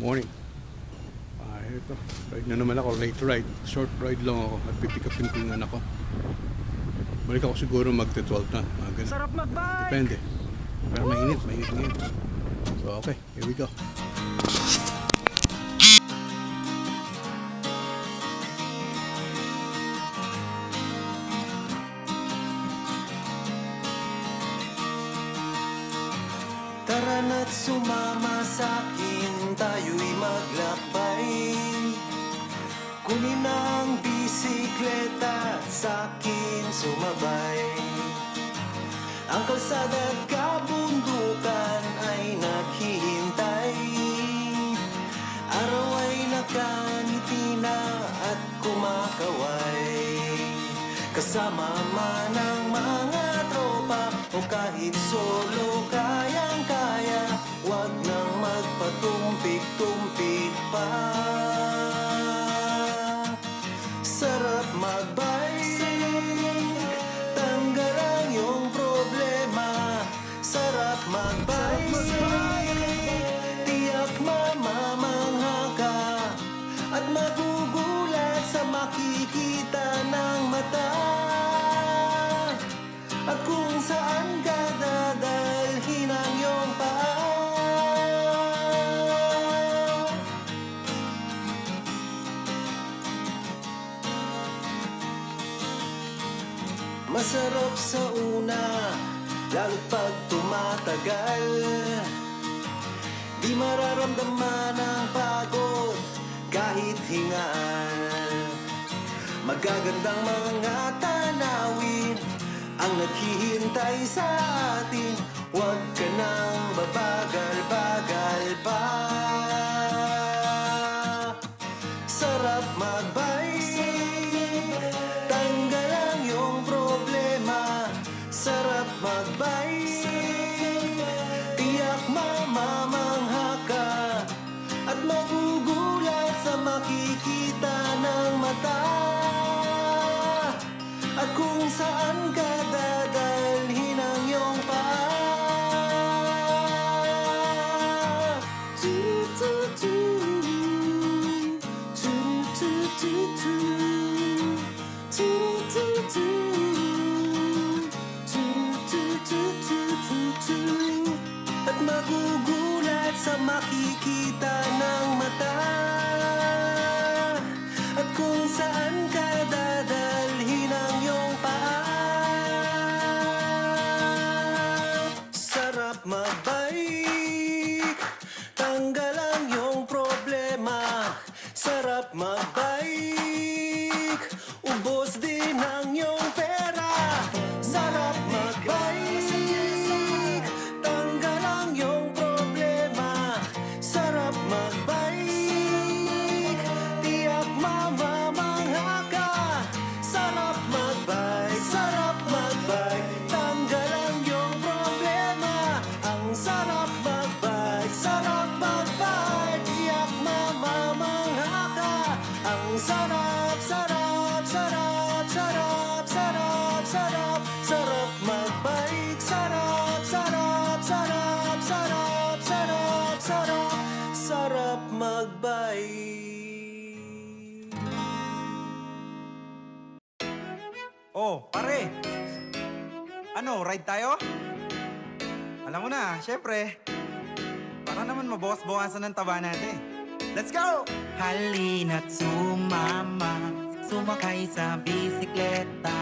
Morning. Ito. Ride na naman ako. Late ride. Short ride lang ako. At pipick upin ko yung anak ko. Balik ako siguro magte-12 na. Sarap mag-bike! Depende. Pero mainit ngayon. So okay, here we go. Tara na't sumama sa'kin, tayo'y maglakbay. Kunin ang bisikleta at sa'kin sumabay. Ang kalsada at kabundukan ay naghihintay. Araw ay nakangiti na at kumakaway. Kasama man ang mga tropa o kahit solo, kayang-kaya. Huwag nang magpatumpik-tumpik pa. Sarap mag-bike, tanggal ang iyong problema. Sarap mag-bike, tiyak mamamangha ka. At magugulat sa makikita ng mata. At kung saan ka dadalhin ang iyong paa. Masarap sa una, lalo't pag tumatagal. Di mararamdaman ang pagod kahit hingal. Magagandang mga tanawin ang naghihintay sa atin. Huwag ka nang babagal-bagal pa. Sarap mag-bike, tanggal ang iyong problema. Sarap mag-bike, tiyak mamamangha ka. At magugulat sa makikita ng mata. At kung saan ka dadalhin ang iyong paa. At magugulat sa makikita ng mata. At kung saan ka dadalhin ang iyong paa. Sarap mag-bike, tanggal ang iyong problema. Sarap mag-bike, ubos din ang iyong pera. Sarap mag-bike, tanggal ang iyong problema. Sarap mag-bike, tiyak mamamangha ka. Sarap mag-bike, tanggal ang iyong problema. Ang sarap mag-bike, tiyak mamamangha ka. Ang sarap, sarap, sarap, sarap, sarap, sarap, sarap mag-bike. Sarap, sarap, sarap, sarap, sarap, sarap, sarap mag-bike. Oh, pare! Ano, ride tayo? Alam mo na, syempre. Para naman mabawas-bawasan ng taba natin. Let's go! Halina't sumama, sumakay sa bisikleta,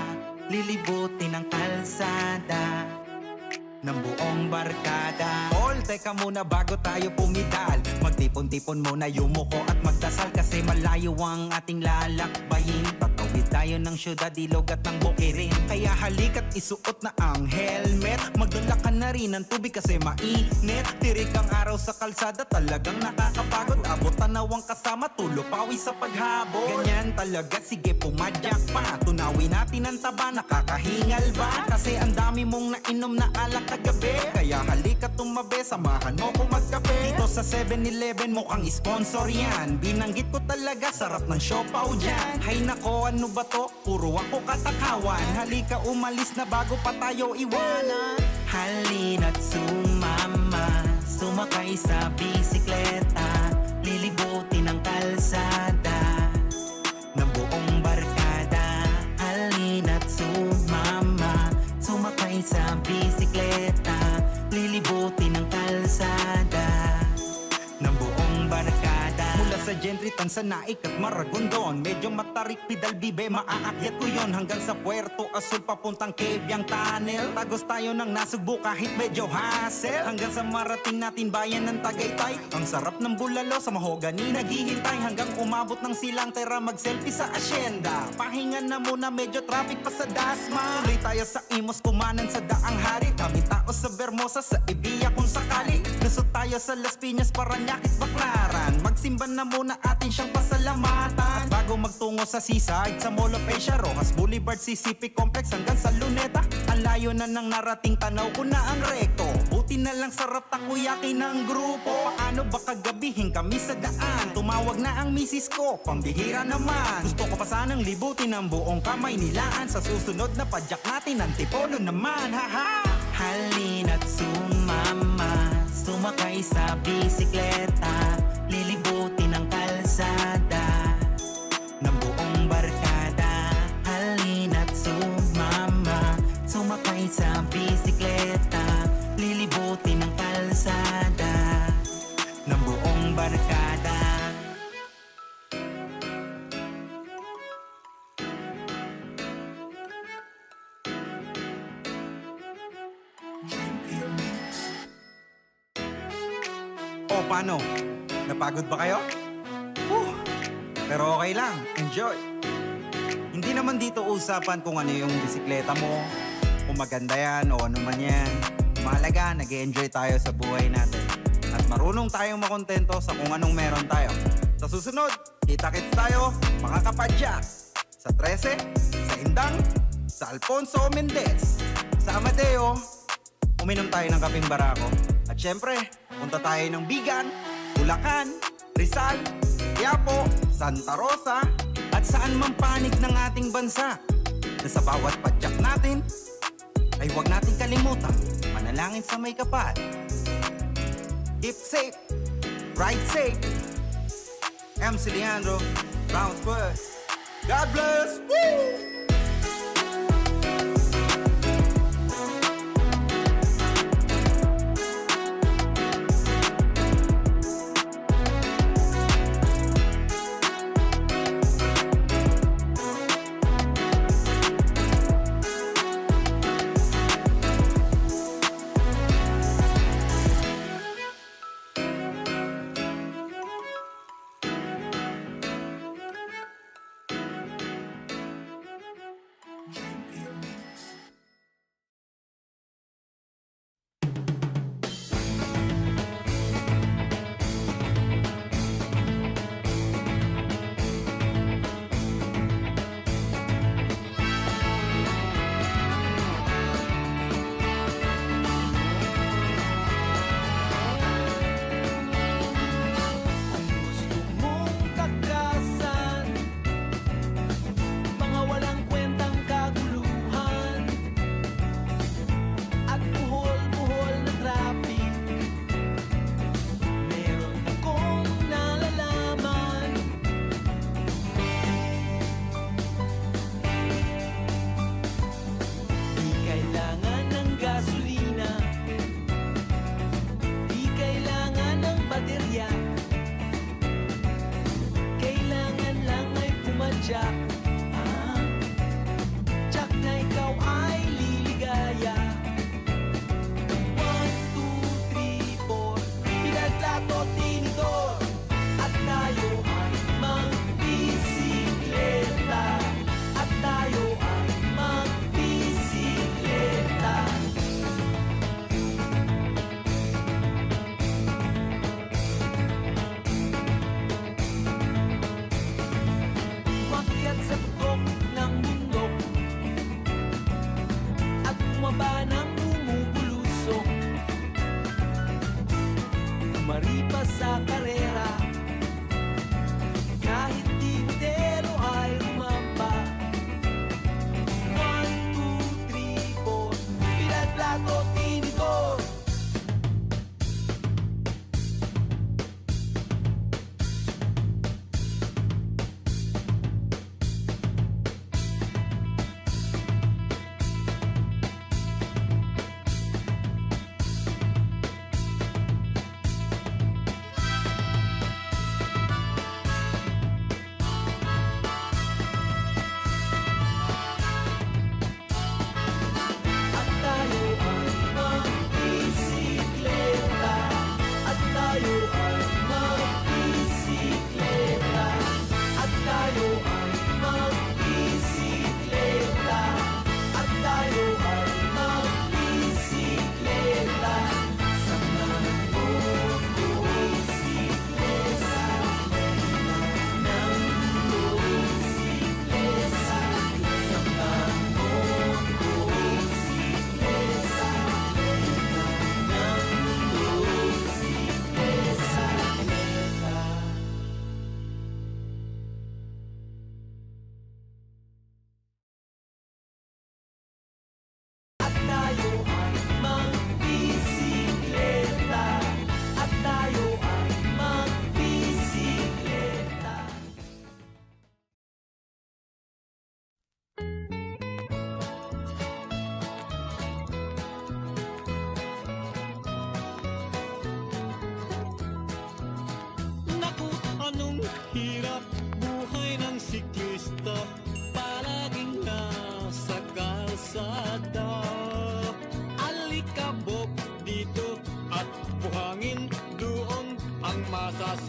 lilibutin ang kalsada ng buong barkada. Tol, teka muna bago tayo pumidal. Magtipon-tipon muna yumuko at magdasal kasi malayo ang ating lalakbayin. Tatawid tayo ng syudad, ilog at ng bukirin. Kaya halika't isuot na ang helmet. Magdala ka na rin ng tubig kasi mainit. Tirik ang araw sa kalsada, talagang nakakapagod. Abot tanawang kasama, tulo pawis sa paghabol. Ganyan talaga, sige pumadyak pa. Tunawin natin ang taba, nakakahingal ba? Kasi ang dami mong nainom na alak kagabi. Kaya halika tumabi, samahan mo ko magkape. Dito sa 7-Eleven mukhang sponsor yan. Binanggit ko talaga, sarap ng siopaw dyan. Hay nako, ano ba to? Puro ako katakawan. Halika umalis na bago pa tayo iwanan. Halina't sumama, sumakay sa bisikleta, sa Gentry, Tansanaik at Maragondon. Medyo matarik, Pidalbibe, maaakyat ko yon hanggang sa Puerto Azul papuntang Kebyang Tunnel. Tagos tayo ng Nasugbo kahit medyo hassle, hanggang sa marating natin bayan ng Tagaytay. Ang sarap ng bulalo sa mahogani naghihintay, hanggang umabot ng Silang Tera mag-selfie sa asyenda. Pahinga na muna, medyo traffic pa sa Dasma. Tuloy tayo sa Imos, kumanan sa Daang Hari. Kami tao sa Bermosa, sa Ibiya kung sakali. Lusot tayo sa Las Piñas, Parañaque, Baclaran. Magsimba na muna atin siyang pasalamatan. At bago magtungo sa seaside, sa Mall of Asia, Rojas Boulevard, CCP Complex hanggang sa Luneta. Ang layo na ng narating, tanaw ko na ang rekto. Buti na lang sarap takoyaki ng grupo. Paano ba kagabihin kami sa daan? Tumawag na ang misis ko, pambihira naman. Gusto ko pa sanang libutin ang buong kamay nilaan. Sa susunod na padyak natin, antipolo naman, haha. Halina't sumama, sumakay sa bisikleta, lilibutin ang kalsada ng buong barkada. Halina't sumama, sumakay sa bisikleta, lilibutin ang kalsada ng buong barkada. O paano? Napagod ba kayo? Pero okay lang, enjoy. Hindi naman dito usapan kung ano yung bisikleta mo, kung maganda yan o ano man yan. Mahalaga, nag-enjoy tayo sa buhay natin. At marunong tayong makontento sa kung anong meron tayo. Sa susunod, kita-kits tayo, mga kapadyak. Sa 13, sa Indang, sa Alfonso Mendez, sa Amadeo, uminom tayo ng kaping barako. At syempre, punta tayo ng Bigan, Bulacan, Rizal, Quiapo, Santa Rosa, at saan man panig ng ating bansa. Na sa bawat padyak natin, ay huwag natin kalimutan manalangin sa may kapal. Keep safe, ride safe. MC Leandro, Brownsburg. God bless! Woo!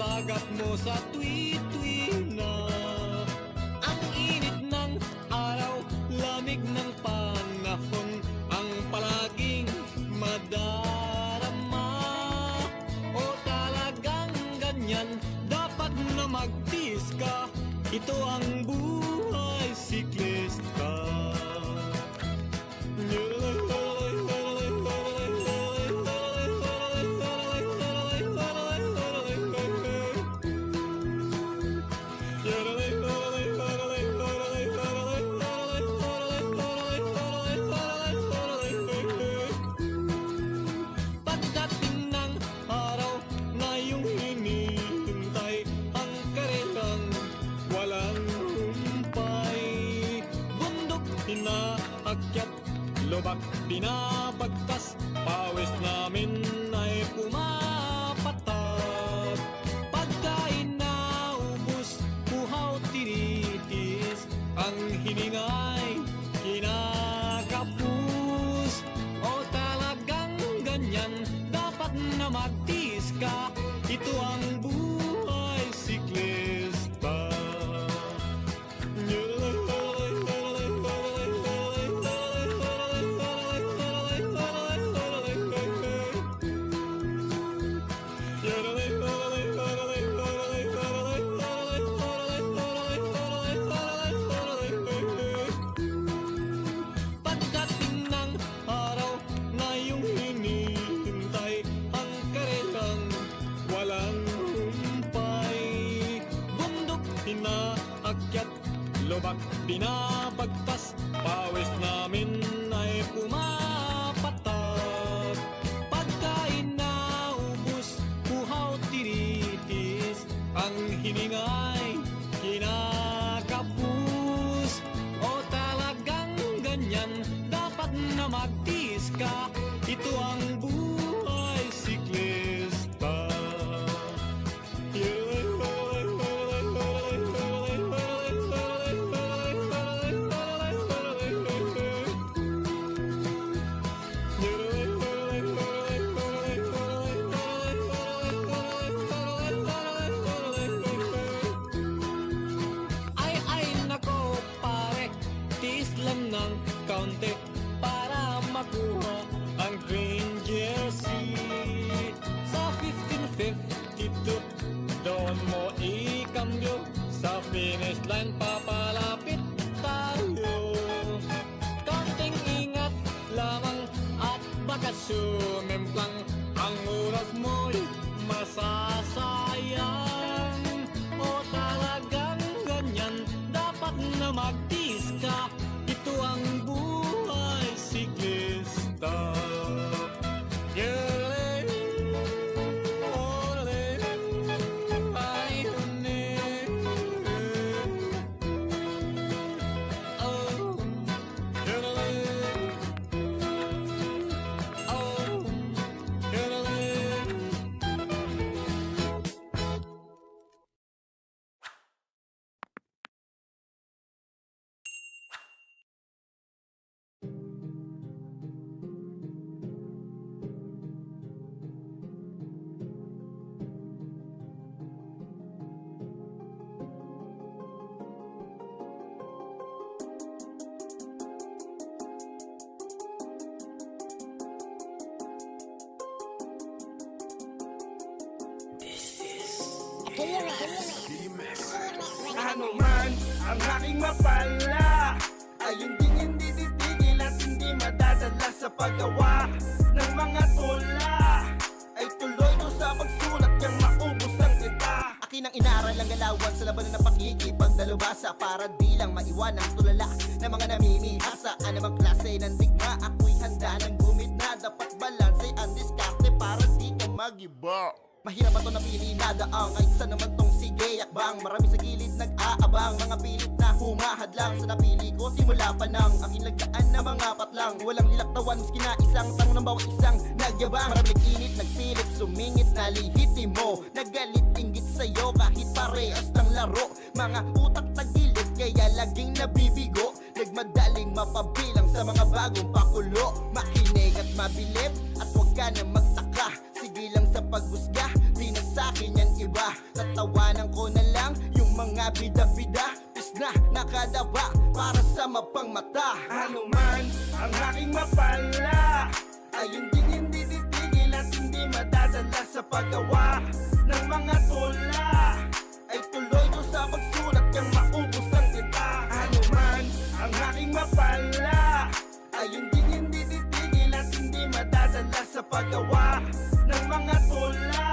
sagat mo sa tuwi-tuwi na. Ang init ng araw, lamig ng panahon, ang palaging madarama. O talagang ganyan, dapat na magtiis ka. Ito ang buhay siklista. Pagdating ng araw na iyong hinihintay, ang karelang walang humpay. Bundok inaakyat, lubak pinabagtas, pawis namin ay pumapatak. Pagkain na ubus, buhaw tinitiis, ang hiningay kinakapus. O talagang ganyan, dapat na magtiis ka. Ito ang buhay siklista. Pagdating ng araw na iyong hinihintay, ang karelang walang humpay. Bundok inaakyat, lubak binabagtas, pawis namin ay pumapatak. Pagkain na ubus, buhaw tinitiis, ang hiningay kinakapus. O talagang ganyan, dapat na magtiis ka. Ito ang buhay siklista. Ay nako pare, tiis lang ng kaunti para makuha ang green jersey. Sa 1552, doon mo ikambyo, sa finish line papalapit tayo. Kaunting ingat lamang at baka sumemplang, ang oras mo'y masasayang. O talagang ganyan, dapat na magtiis ka. Ito ang buhay siklista. Ano man ang aking mapala, ay hindi titigil at hindi madadala sa paggawa ng mga tula. Ay tuloy ko sa pagsulat yang maubos ang kita. Akin ang inaral ang galawan sa laban ng pakikipagdalubasa, para di lang maiwan ang tulala ng mga namimihasa. Anumang klase ng digma, ako'y handa ng gumit na. Dapat balanse ang diskarte para di ka mag-iba. Mahirap ba ito napili na daang, ay isa naman tong sige yakbang. Marami sa gilid nag-aabang, mga pilit na humahadlang. Sa napili ko simula pa ng aking lagdaan na mga patlang. Walang lilaktawan maski na isang tang ng bawat isang nagyabang. Marami nag-init, nagpilit, sumingit na lihiti mo. Nagalit, inggit sa'yo kahit parehas ng laro. Mga utak tagilid kaya laging nabibigo. Nagmadaling mapabilang sa mga bagong pakulo. Makinig at mabilib at huwag ka na magtaka. Sige lang sa paghusga, di na sa'kin yan iba. iwanan ko na lang yung mga bida-bida. Pis na nakadaba para sa mapangmata. Ano man ang aking mapala ay hindi titigil at hindi madadala sa paggawa ng mga tula. Ay tuloy ko sa pagsulat kang maubos ang tinta. Ano man ang aking mapala ay hindi titigil at hindi madadala sa paggawa ng mga tula.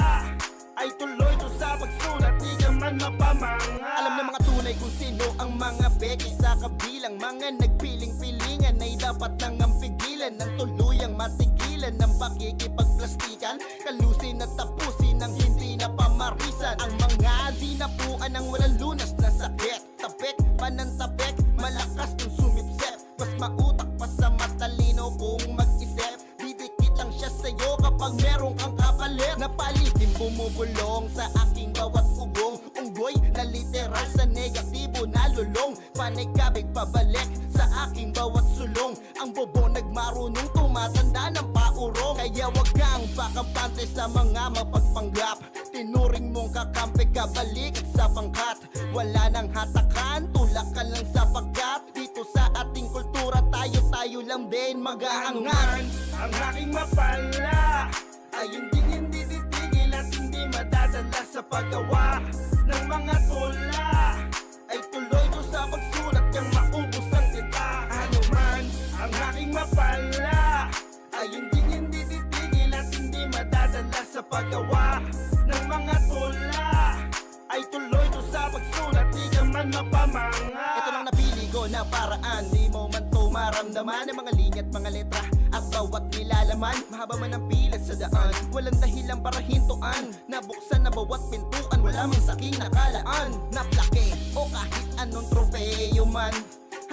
Ay tuloy ko sa pagsulat, di ka man mapamanga. Alam ng mga tunay kung sino ang mga beki sa kabilang mga nagpiling-pilingan ay dapat nang pigilan ng tuluyang matigilan ng pakikipagplastikan, kalusin at tapusin ng hindi na pamarisan. Ang mga di napuan ng walang lunas na sakit, tapik, panantapik, malakas kung sumipsep. Mas mautak pa sa matalino kung mag-isip. Didikit lang siya sa'yo kapag meron kang kapalit na palitin bumubulong sa aking bawat ugong. Unggoy na literal sa negatibo na lulong. Panikabig pabalik sa aking bawat sulong. Ang bobo nagmarunong tumatanda ng paurong. Kaya wag kang pakampante sa mga mapagpanggap. Tinuring mong kakampi kabalik at sa pangkat. Wala nang hatakan, tulakan lang sapagkat dito sa ating kultura tayo lang din mag-aangat. Ang aking mapala ay hindi titigil at hindi madadala sa paggawa ng mga tula. Ay tuloy ko sa pagsulat kang maubos ang tinta. Ano man ang aking mapala ay hindi titigil at hindi madadala sa paggawa ng mga tula. Ay tuloy ko sa pagsulat, di ka man mapamanga. Ito lang napili ko na paraan, di mo man to maramdaman ang mga linya at mga letra at bawat nilalaman. Mahaba man ang pila sa daan, walang dahilan para hintuan. Nabuksan na bawat pintuan, wala mang saking nakalaan. Naplake o kahit anong tropeyo man,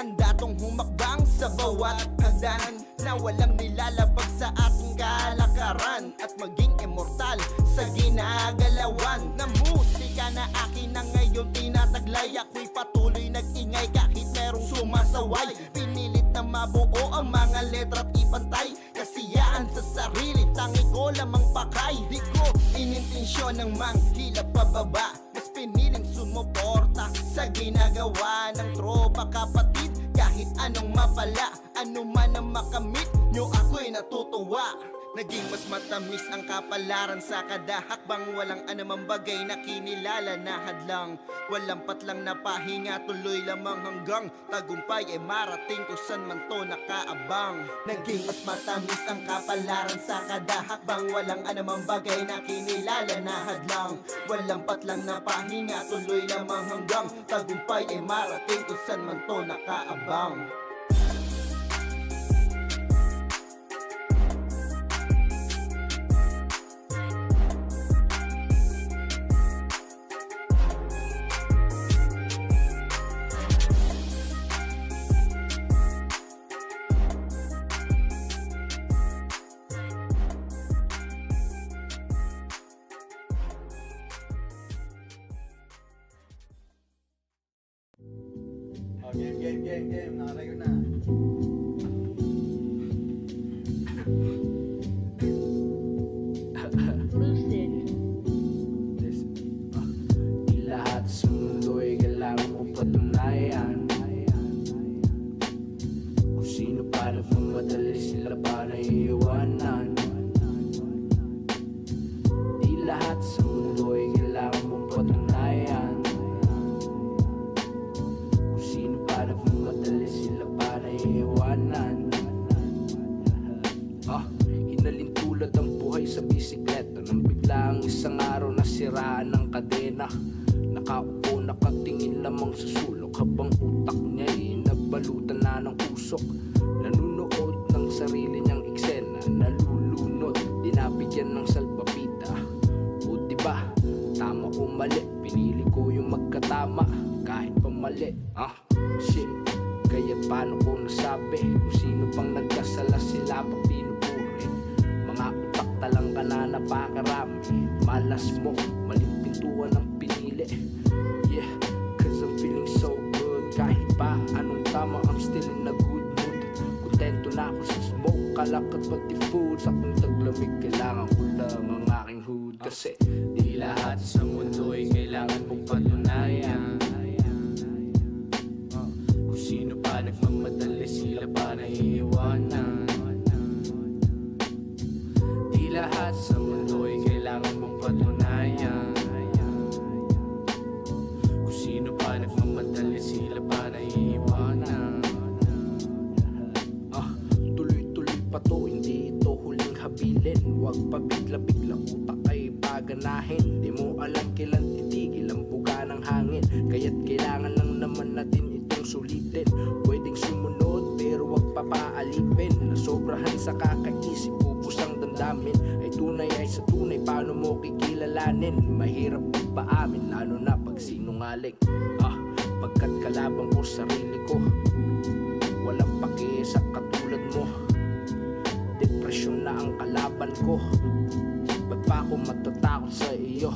handa tong humakbang sa bawat hagdan na walang nilalabag sa ating kalakaran at maging immortal sa ginagalawan na musika na akin na ngayon tinataglay. Ako'y patuloy nag-ingay kahit merong sumasaway. Pinilit na mabuo ang mga letra at ipantay. Kasiyahan sa sarili, tangi ko lamang pakay. Di ko inintensyon ng manghilap pababa, mas piniling sumuporta sa ginagawa ng tropa kapatid. Kahit anong mapala, ano man ang makamit nyo, ako'y natutuwa. Naging mas matamis ang kapalaran sa kada hakbang. Walang anumang bagay na kinilala na hadlang. Walang patlang na pahinga, tuloy lamang hanggang tagumpay ay marating kung saan man to nakaabang. Naging mas matamis ang kapalaran sa kada hakbang. Walang anumang bagay na kinilala na hadlang. Walang patlang na pahinga, tuloy lamang hanggang tagumpay ay marating kung saan man to nakaabang. Game. Nakaray ko na. Lahat sa mundo'y kailangan mo patunayan. Kung sino pa nagmamadali, sila pa naiiwanan. Di lahat sa mundo'y kailangan mo patunayan. Kung sino pa nagmamadali, sila pa naiiwanan. Hinalin tulad ang buhay sa bisikleta nang biglang isang araw nasiraan ng kadena. Nakaupo, nakatingin lamang sa sulok habang utak niya'y nagbalutan na ng usok. Nanunood ng sarili niyang eksena, nalulunod, dinabigyan ng salbabida. O diba, tama o mali, pinili ko yung magkatama kahit pa mali. Shit, kaya paano ko nasabi kung sino pang nagkasala, sila pa pinupuri. Mga utak talang ka na napakarami, malas mo, maling pintuan ang pinili. Yeah, cause I'm feeling so good. Kahit pa anong tama, I'm still in a good mood. Kontento na ako sa smoke, kalakat pati food. Sa aking taglamig, kailangan ko lang ang aking hood. Kasi di Di lahat sa mundo'y kailangan mong patunayan. Kung sino pa nagmamadali, sila pa naiiwanan. Di lahat sa mundo'y kailangan mong patunayan. Kung sino pa nagmamadali, sila pa naiiwanan. Tuloy-tuloy pa to, hindi ito huling habilin. Huwag pa bigla-bigla utak ay paganahin. Di mo alam kailan titigil ang buga ng hangin. Kaya't kailangan lang naman natin itong sulitin. Pwedeng sumunod pero huwag papaalipin. Nasobrahan sa kakaisip, ubus ang damdamin. Ay tunay sa tunay, paano mo kikilalanin? Mahirap paamin, lalo na pag sinungaling. Pagkat kalaban ko sarili ko, walang paki sa katulad mo. Depresyon na ang kalaban ko. Ba't pa ako matatakot sa iyo?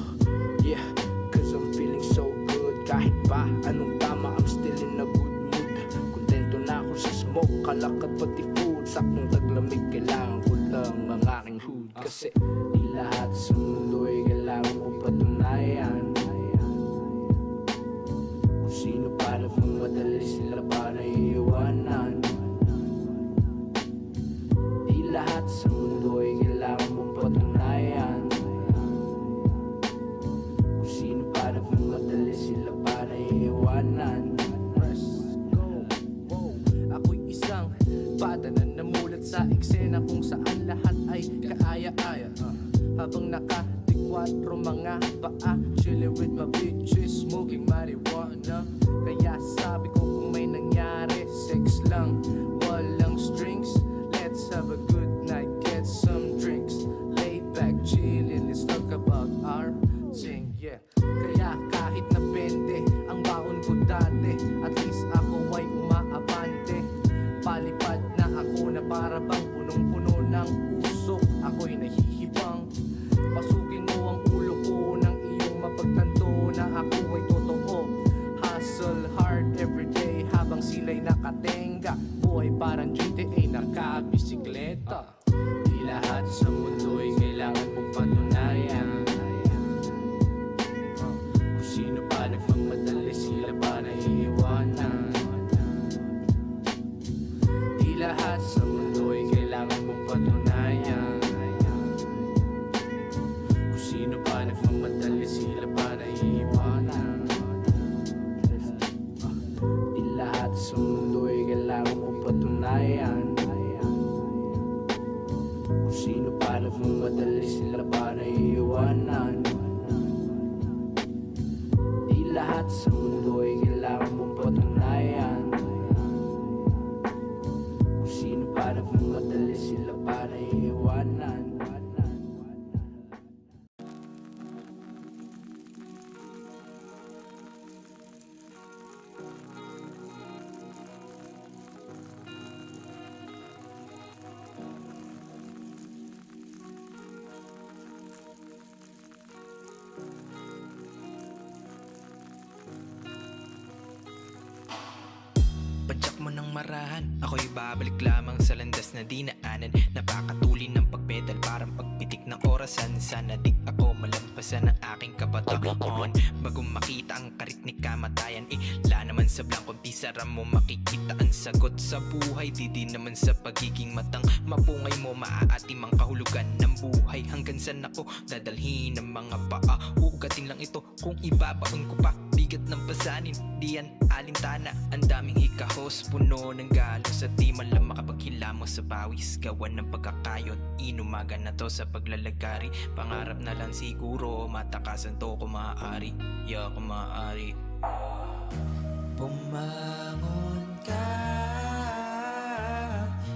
Yeah, cause I'm feeling so good. Kahit pa anong tama, I'm still in a good mood. Kontento na ako sa smoke, kalakad pati food. Saktong taglamig, kailangan ko lang ang aking hood. Kasi di lahat sa mundo'y kailangan ko patunayan. Kung sino pa nagmamadali, sila pa naiiwanan. Di lahat sa mundo'y kailangan mong patunayan. Kung sino pa nagmamadali, sila pa naiiwanan. Let's go. Ako'y isang bata na namulat sa eksena kung saan lahat ay kaaya-aya. Habang naka-4 mga paa, chilling with my bitches, smoking marijuana. Kaya sabi ko kung may nangyari, sex lang, walang strings. Let's have a good night, get some drinks. Lay back, chillin', let's talk about our thing, yeah. Kaya kahit na pende ang baon ko dati, at least ako ay umaabante. Palipad na ako na para bang punong-puno ng usok. Ako'y nahihibang. Pasukin mo ang ulo ko ng iyong mapagtanto na ako ay totoo. Hustle hard everyday habang sila'y nakatenga. Buhay parang GTA nakabisikleta. Di lahat sa mundo'y kailangan mong patunayan. Kung sino pa nagmamadali, sila pa naiiwanan. Di lahat sa mundo'y kailangan mong patunayan. Kung sino pa nagmamadali, sila pa naiiwanan. Di lahat sa mundo'y kailangan mong patunayan. Kung sino pa nagmamadali, sila pa naiiwanan. Di lahat sa mundo'y kailangan mong patunayan. Kung sino pa nagmamadali, sila pa naiiwanan. Padyak mo ng marahan, ako'y babalik lamang sa landas na dinaanan. Napakatuli ng pagpedal, parang pagpitik ng orasan. Sana di ako malampasan ng aking kabataan. Bago makita ang karit ni kamatayan, la naman sa blangkong pisara mo makikita ang sagot sa buhay. Di naman sa pagiging matang mapungay mo maaatim ang kahulugan ng buhay. Hanggang saan ako dadalhin ng mga paa? Uugatin lang ito kung ibabaon ko pa. Bigat ng pasanin, diyan alintana. Ang daming ikahos, puno ng galos. At di man lang makapaghilamos sa pawis. Gawan ng pagkakayot, inumaga na to sa paglalagari. Pangarap na lang siguro, matakasan to kung maaari. Kung maaari. Bumangon ka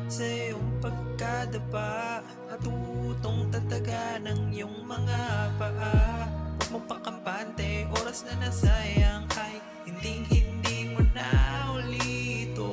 sa iyong pagkadapa at tutong tataga ng iyong mga paa. Huwag mong pakampante, oras na nasayang ay hindi mo na ulito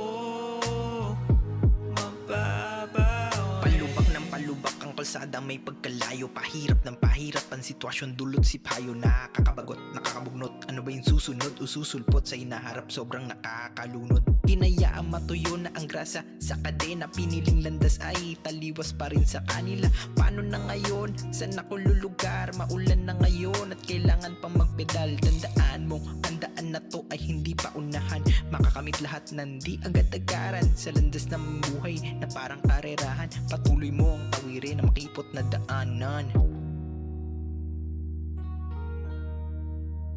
mababaw. Palubak ng palubak ang kalsada, may pagkalayo. Pahirap ng pahirap ang sitwasyon, dulot si payo. Nakakabagot, nakakabugnot. Ano ba yung susunod o susulpot sa inaharap? Sobrang nakakalunod. Hinayaang matuyo na ang grasa sa kadena. Piniling landas ay taliwas pa rin sa kanila. Paano na ngayon? Saan ako lulugar? Maulan na ngayon at kailangan pang magpedal. Tandaan mo, ang daan na to ay hindi pa unahan. Makakamit lahat ng di agad-agaran. Sa landas ng buhay na parang karerahan, patuloy mo ang tawirin na makipot na daanan.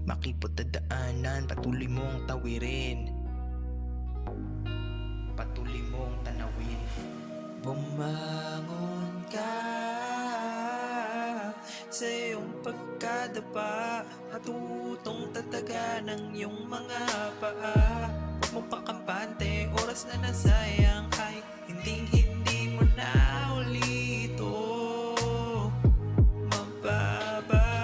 Makipot na daanan, patuloy mo ang tawirin. Patuloy mong tanawin. Bumangon ka sa iyong pagkadapa, matutong tataga ng iyong mga paa. Huwag mong pakampante, oras na nasayang ay hindi mo na ulito mababawi.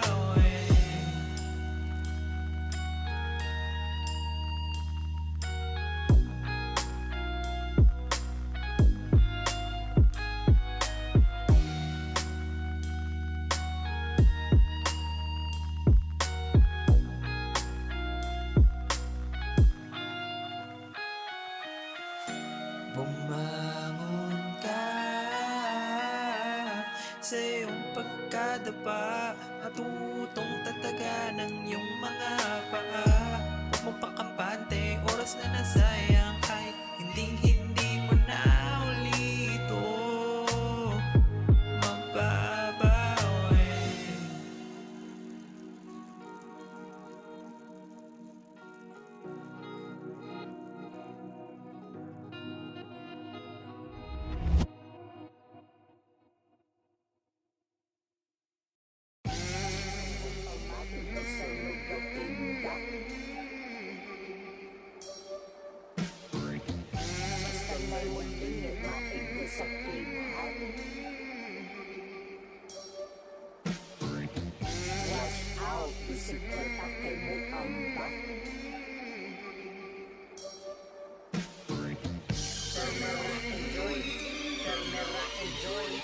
Bumangon ka sa iyong pagkadapa, matutong tataga ng iyong mga paa. Huwag mong pakampante, oras na nasayang ay hindi mo na ulito mababawi.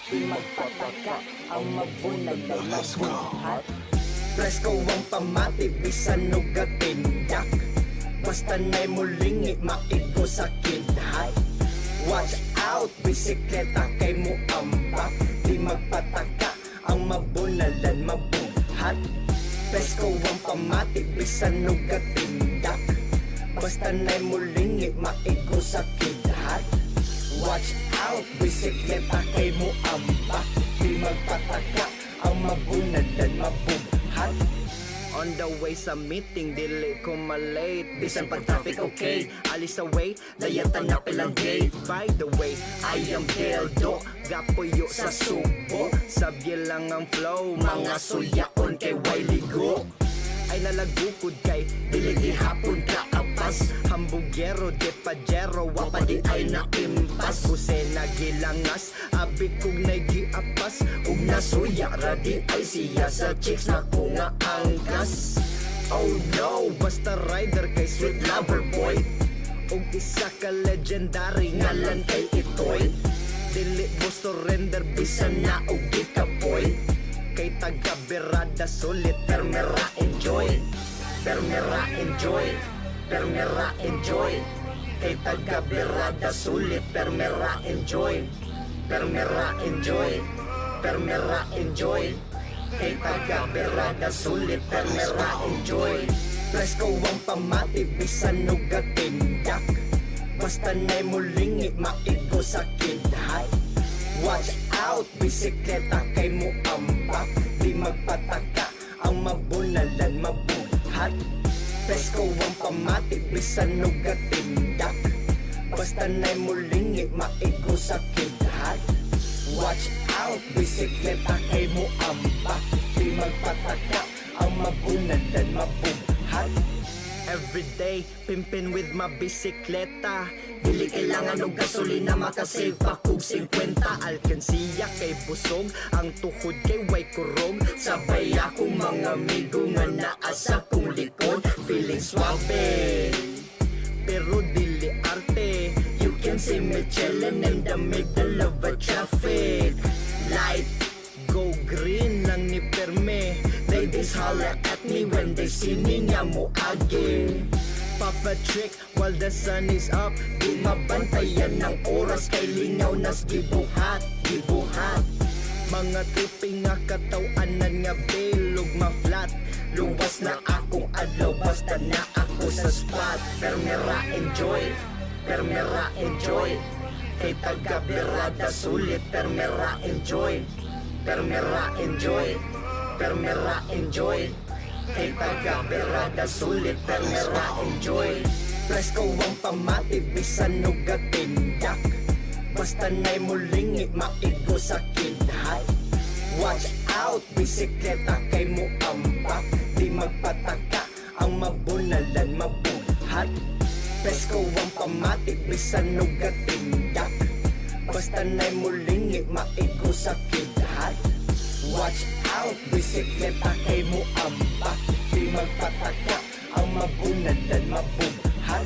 Di magpataka ang mabunag na mabuhat. Presko ang pamati, bisan nugatindak. Basta na'y mulingi, maigo sa kidhat. Watch out, bisikleta kay mo ambak. Di magpataka ang mabunalan mabuhat. Presko ang pamati, bisan nugatindak. Basta na'y mulingi, maigo sa kidhat. Watch out, bisikleta kay mo ambak. Di magpataka ang mabunalan mabuhat. On the way sa meeting, dili ko malate. Bisan pag traffic okay, alis away, layatan na pilang gate. By the way, I am Deldo, gapuyo sa subo. Sabye lang ang flow, mga suyaon kay Wailigo. Ay nalagukod kay dili gihapon ka apas. Hambugero de pajero, wapa di ay naimpas. Busena gilangas, abi kog naigiapas. Ug nasuya radi ay siya sa chicks na ko nga angkas. Oh no, basta rider kay sweet lover boy. Ug isa ka legendary ngalan kay Itoy. Dili mo surrender bisan na og gikapoy. Kay taga-berada sulit, permera enjoy. Permera enjoy, permera enjoy. Kay taga-berada sulit, permera enjoy. Permera enjoy, permera enjoy. Kay taga-berada sulit, permera enjoy. Presko ang pamati, bisan nugatindak. Basta na'y mulingi, maigo sa kidhat. Watch out, bisikleta kay mo ambak. Di magpataka ang mabunalan mabuhat. Presko ang pamati, bisan nugatindak. Basta na'y mulingi, maigo sa kidhat. Watch out, bisikleta kay mo ambak. Di magpataka ang mabunalan mabuhat. Everyday, pimpin with my bisikleta. Dili kailangan og gasolina, makasave pa kog 50. Alkansiya kay busog, ang tuhod kay way kurog. Sabay akong mga amigo nga naa sa kong likod. Feeling suave, pero dili arte. You can see me chillin' in the middle of a traffic light. Go green lang ni perme. Ladies holler at me when they see me nga mo agi. nagpapatrick while the sun is up. Di mabantayan ng oras kay lingaw nas gibuhat, gibuhat. Mga tripping nga katawanan nga bilog ma-flat. Luwas na akong adlaw basta na ako sa spot. Pero mera enjoy, pero mera enjoy. Kay taga berada sulit pero mera enjoy, pero mera enjoy, pero mera enjoy. Kay taga berada sulit pero mera enjoy. Presko ang pamati bisan nugatindak. Basta na'y mulingit maigo sa kidhat. Watch out, bisikleta kay mo ambak. Di magpataka, ang mabunalan mabuhat. Presko ang pamati bisan nugatindak. Basta na'y mulingit maigo sa kidhat. Watch out, bisikleta kay mo ambak. Di magpataka, ang mabunalan mabuhat.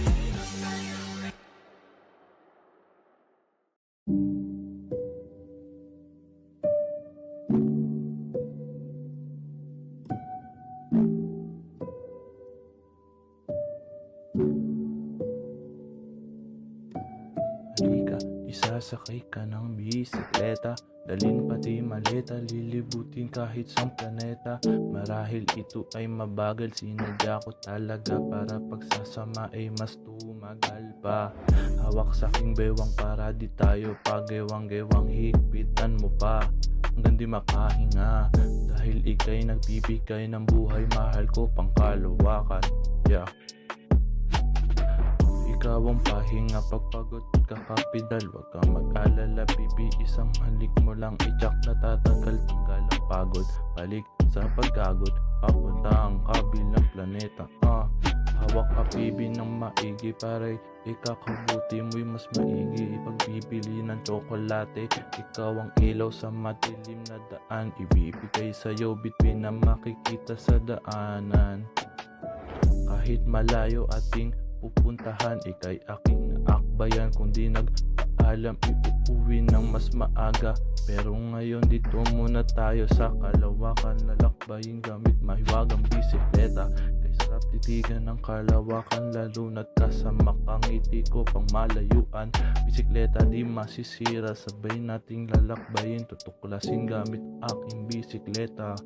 Halika, isasakay ka ng bisikleta. Dalin pati maleta, lilibutin kahit sang planeta. Marahil ito ay mabagal, sinadya ko talaga para pagsasama ay mas tumagal pa. Hawak sa aking bewang para di tayo pagewang-gewang, higpitan mo pa hanggang di makahinga. Dahil ika'y nagbibigay ng buhay, mahal ko pang kalawakan. Yeah. Ikaw ang pahinga pagpagod kakapidal. Huwag kang mag-alala, bibi, isang halik mo lang itsak na tatagal. Tanggal ang pagod, balik sa pagkagod, papunta ang kabilang planeta. Hawak ka bibi ng maigi para ikakabuti mo'y mas maigi. Ipagbibili ng tsokolate, ikaw ang ilaw sa madilim na daan. Ibibigay sa'yo bituin na makikita sa daanan. Kahit malayo ating pupuntahan, ika'y aking naakbayan. Kung di nagpaalam, iuuwi ng mas maaga. Pero ngayon dito muna tayo sa kalawakan. Lalakbayin gamit mahiwagang bisikleta. Kay sarap titigan ng kalawakan, lalo na't kasama kang ngiti ko pang malayuan. Bisikleta di masisira, sabay nating lalakbayin. Tutuklasin gamit aking bisikleta.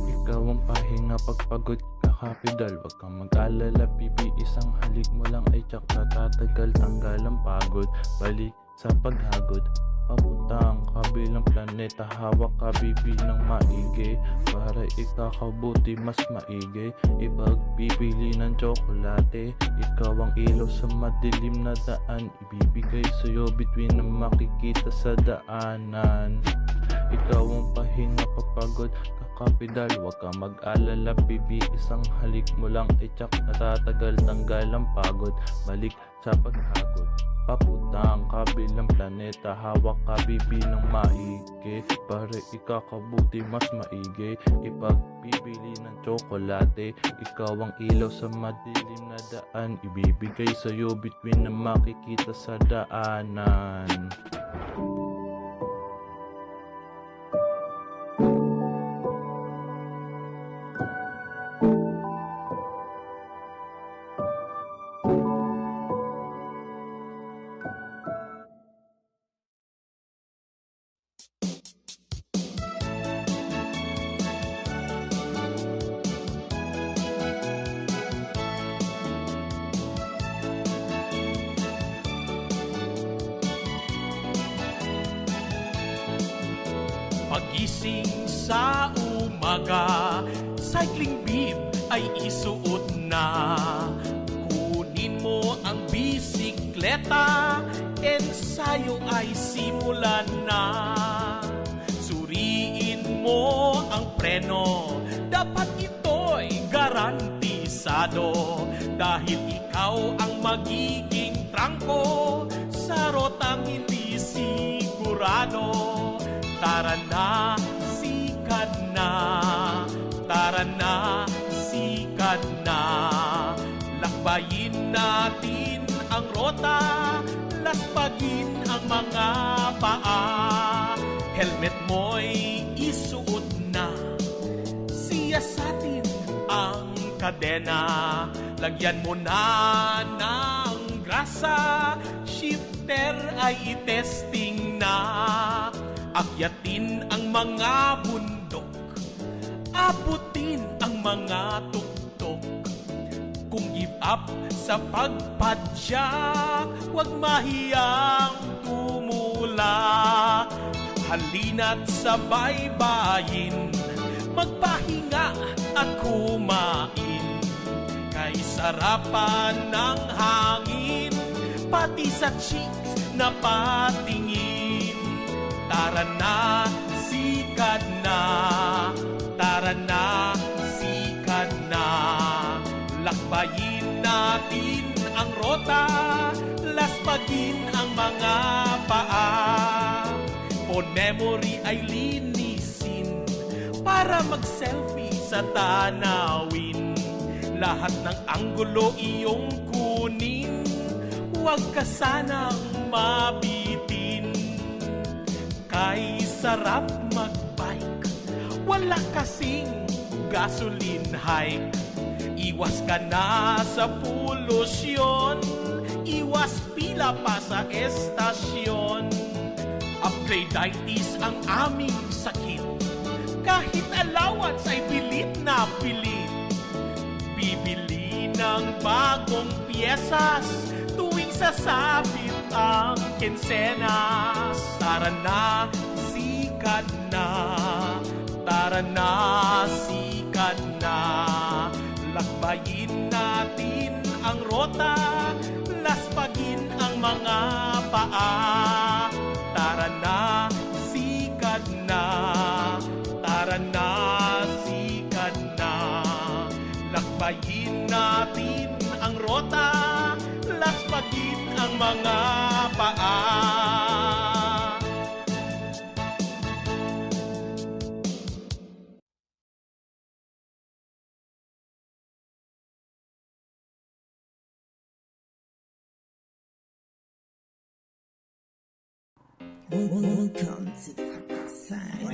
Ikaw ang pahinga pagpagod kakapidal. Huwag kang mag-alala, bibi, isang halik mo lang ay tsak na tatagal. Tanggal ang pagod, balik sa paghagod, papunta ang kabilang planeta. Hawak ka bibi ng maigi para ikakabuti mas maigi. Ipagbibili ng tsokolate, ikaw ang ilaw sa madilim na daan. Ibibigay sa'yo bituin na makikita sa daanan. Ikaw ang pahinga papagod kakapidal. Huwag kang mag-alala, bibi, isang halik mo lang ay tsak na tatagal. Tanggal ang pagod, balik sa paghagod, papunta ang kabilang planeta. Hawak ka bibi ng maigi para ikakabuti mas maigi. Ipagbibili ng tsokolate, ikaw ang ilaw sa madilim na daan. Ibibigay sa'yo bituin na makikita sa daanan. Pagising sa umaga, cycling bib ay isuot na. Kunin mo ang bisikleta, ensayo ay simulan na. Suriin mo ang preno, dapat ito'y garantisado. Dahil ikaw ang magiging trangko sa rotang hindi sigurado. Tara na, sikat na. Tara na, sikat na. Lakbayin natin ang rota, laspagin ang mga paa. Helmet mo'y isuot na, siyasatin ang kadena. Lagyan mo na ng grasa, shifter ay itesting na. Akyatin ang mga bundok, abutin ang mga tuktok. Kung give up sa pagpadyak, huwag mahiyang tumula. Halina't sabay bayin, magpahinga at kumain. Kay sarapan ng hangin, pati sa cheeks na patingin. Tara na, sikad na, tara na, sikad na. Lakbayin natin ang rota, laspagin ang mga paa. Phone memory ay linisin para mag-selfie sa tanawin. Lahat ng anggulo iyong kunin, huwag ka sanang mabitin. Kay sarap magbike, wala kasing gasoline hike. Iwas ka na sa polusyon, iwas pila pa sa estasyon. Upgraditis ang aming sakit, kahit allowance ay pilit na pilit. Bibili ng bagong piyesas tuwing sasabit ang kinsenas. Tara na, sikad na, tara na, sikad na. Lakbayin natin ang rota, laspagin ang mga paa. Tara na, sikad na, tara na, sikad na. Lakbayin natin ang rota, laspagin ang mga paa. Welcome to the side.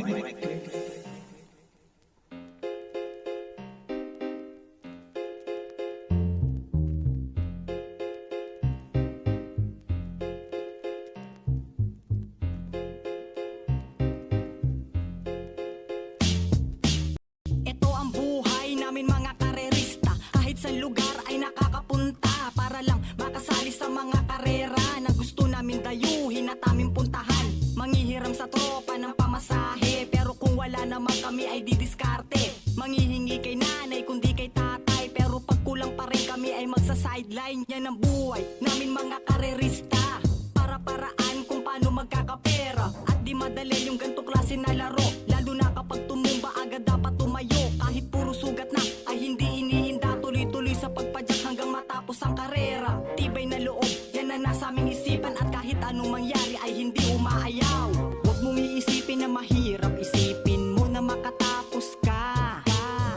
Ito ang buhay namin mga karerista, kahit sa lugar ay nakakapunta para lang makasali sa mga karera na gusto namin dayuhin at aming puntahan. Manghihiram sa tropa ng pamasahe, pero kung wala naman kami ay didiskarte. Manghihingi kay nanay kundi kay tatay, pero pag kulang pa rin kami ay magsa-sideline. Yan ang buhay namin mga karerista, para-paraan kung paano magkakapera. At di madali yung gantong klase na laro, lalo na kapag tumumba agad dapat tumayo. Kahit puro sugat na ay hindi iniinda, tuloy-tuloy sa pagpadyak hanggang matapos ang karera. Tibay na loob, yan na nasa aming isipan, at kahit anong mangyari ay hindi umaayaw. Huwag mong iisipin na mahirap, isipin mo na makatapos ka.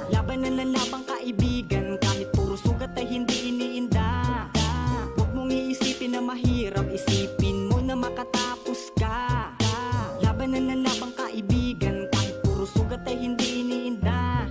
Laban ng labang kaibigan, kahit puro sugat ay hindi iniinda. Huwag mong iisipin na mahirap, isipin mo na makatapos ka. Laban ng labang kaibigan, kahit puro sugat ay hindi iniinda.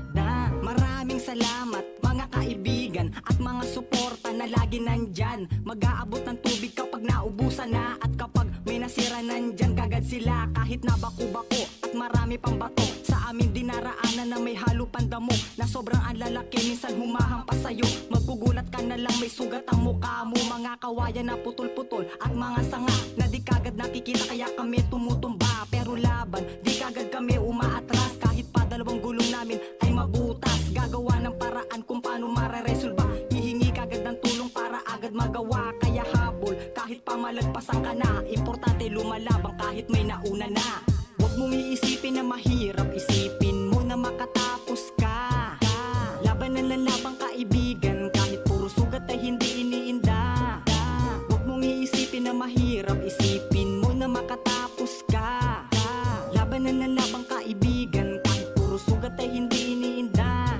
Maraming salamat mga kaibigan at mga suporta na lagi nandyan. Mag-aabot ng tubig kapag naubusan na, at kapag may nasira nandyan kagad sila. Kahit na bako-bako at marami pang bato, sa amin dinaraanan na may halo pandamo, na sobrang ang lalaki minsan humahampas sa'yo. Maggugulat ka na lang may sugat ang mukha mo. Mga kawayan na putol-putol at mga sanga na di kagad nakikita, kaya kami tumutumba. Pero laban, di kagad kami umaatras. Kahit pa dalawang gulong namin ay mabutas, gagawa ng paraan kung paano mararesolba. Hihingi kagad ng tulong para agad magawa. Kaya habol, kahit pa malagpasan ka na, importante lumalabang kahit may nauna na. Huwag mong iisipin na mahirap, isipin mo na makatapos ka. Laban ng labang kaibigan, kahit puro sugat ay hindi iniinda. Huwag mong iisipin na mahirap, isipin mo na makatapos ka. Laban ng labang kaibigan, kahit puro sugat ay hindi iniinda.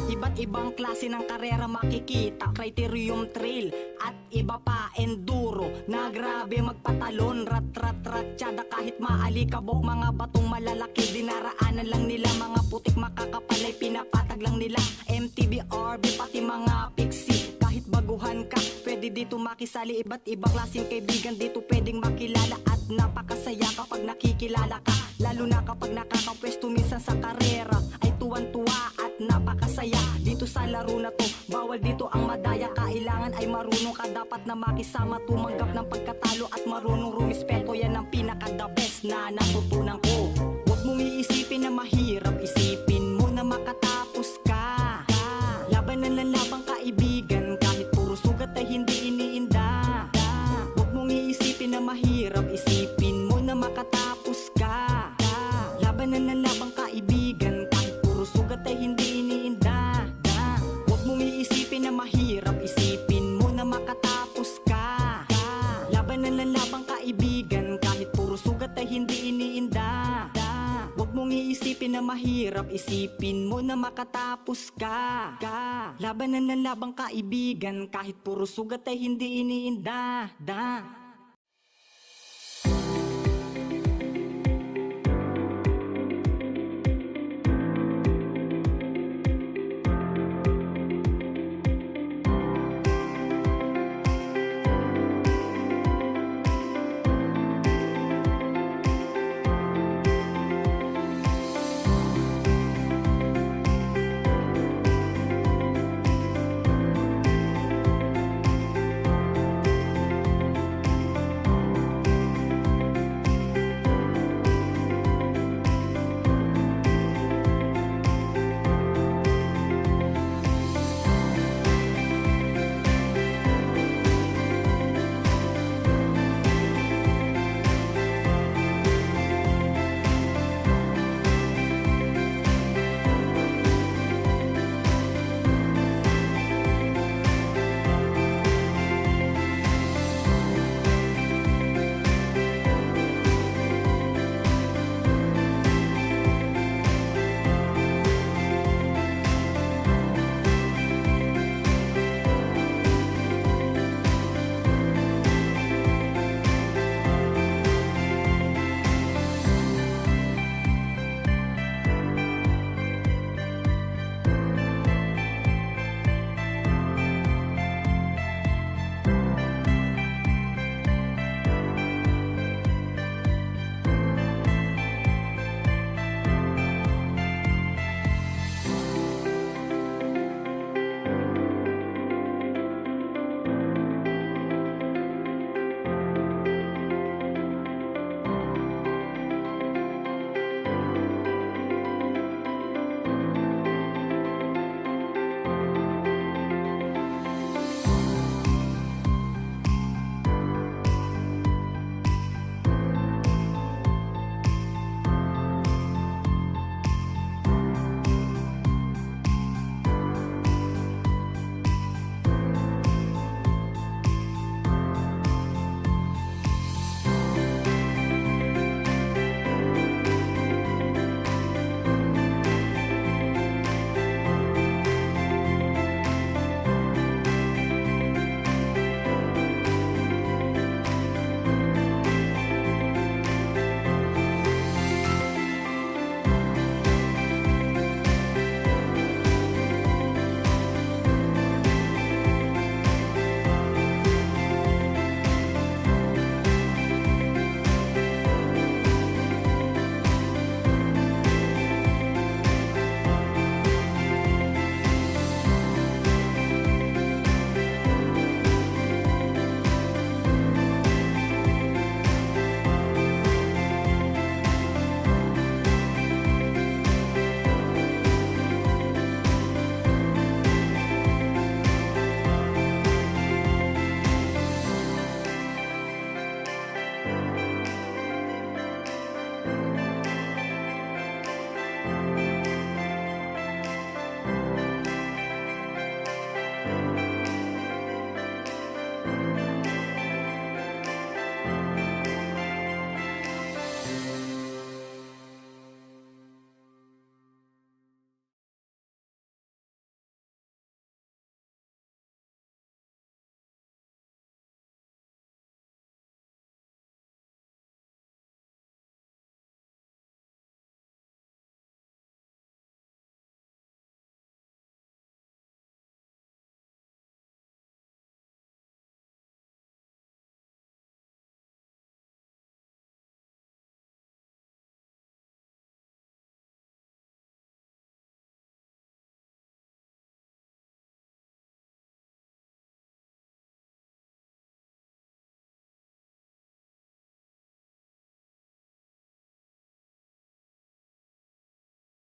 Iba't ibang klase ng karera karera makikita. Criterium trail at iba pa enduro na grabe magpatalon. Rat-rat-ratsyada kahit maalikabok. Mga batong malalaki dinaraanan lang nila. Mga putik makakapalay pinapatag lang nila. MTB, RB pati mga pixie. Kahit baguhan ka, pwede dito makisali. Iba't ibang klaseng kaibigan dito pwedeng makilala. At napakasaya kapag nakikilala ka, lalo na kapag nakakapwesto minsan sa karera. Ay tuwan-tuwa at napakasaya dito sa laro na to. Bawal dito ang madaya, kailangan ay marunong ka. Dapat na makisama, tumanggap ng pagkatalo at marunong rumispeto. Yan ang pinaka-the best na natutunan ko. Huwag mong iisipin na mahirap, isipin mo na makatapos ka. Labanan lang labang kaibigan, kahit puro sugat ay hindi iniinda. Huwag mong iisipin na mahirap, isipin mo na makatapos ka. Labanan lang labang kaibigan, kahit puro sugat ay hindi iniinda. Huwag mong iisipin na mahirap, isipin mo na makatapos ka. Labanan lang labang kaibigan, kahit puro sugat ay hindi iniinda. Huwag mong iisipin na mahirap, isipin mo na makatapos ka. Labanan lang labang kaibigan, kahit puro sugat ay hindi iniinda.